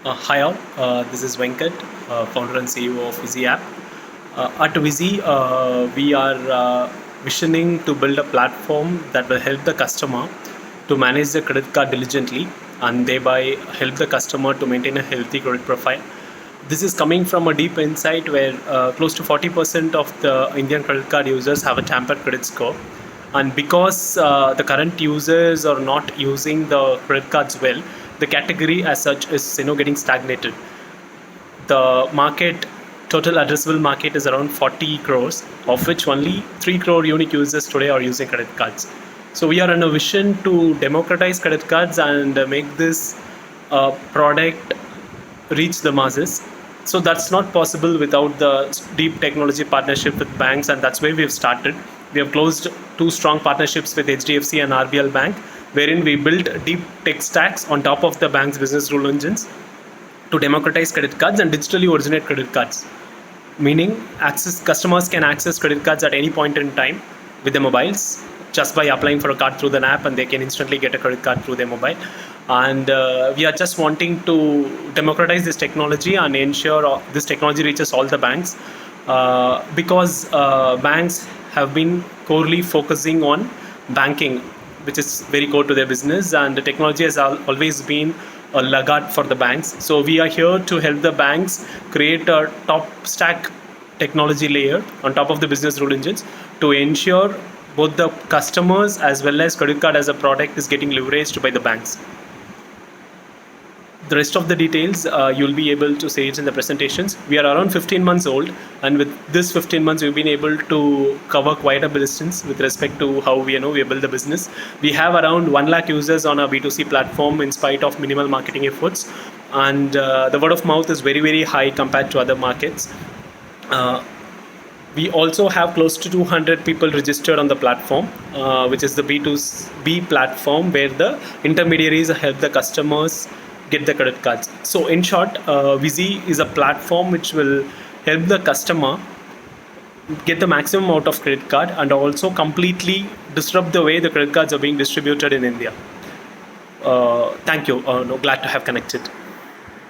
Hi all, this is Venkat, founder and CEO of Visi app. At Visi, we are visioning to build a platform that will help the customer to manage the credit card diligently and thereby help the customer to maintain a healthy credit profile. This is coming from a deep insight where close to 40% of the Indian credit card users have a tampered credit score. And because the current users are not using the credit cards well, the category as such is getting stagnated. The market total addressable market is around 40 crores, of which only 3 crore unique users today are using credit cards. So we are on a vision to democratize credit cards and make this product reach the masses. So that's not possible without the deep technology partnership with banks, and that's where we've started. We have closed two strong partnerships with HDFC and RBL Bank, wherein we built deep tech stacks on top of the bank's business rule engines to democratize credit cards and digitally originate credit cards, meaning access customers can access credit cards at any point in time with their mobiles just by applying for a card through the app, and they can instantly get a credit card through their mobile. And we are just wanting to democratize this technology and ensure this technology reaches all the banks, because banks have been corely focusing on banking, which is very core to their business, and the technology has always been a laggard for the banks. So we are here to help the banks create a top stack technology layer on top of the business rule engines to ensure both the customers as well as credit card as a product is getting leveraged by the banks. The rest of the details you'll be able to see it in the presentations. We are around 15 months old, and with this 15 months we've been able to cover quite a distance with respect to how we build the business. We have around 1 lakh users on our B2C platform in spite of minimal marketing efforts, and the word of mouth is very, very high compared to other markets. We also have close to 200 people registered on the platform, which is the B2B platform where the intermediaries help the customers get the credit cards. So in short, Visi is a platform which will help the customer get the maximum out of credit card and also completely disrupt the way the credit cards are being distributed in India. Thank you. Glad to have connected.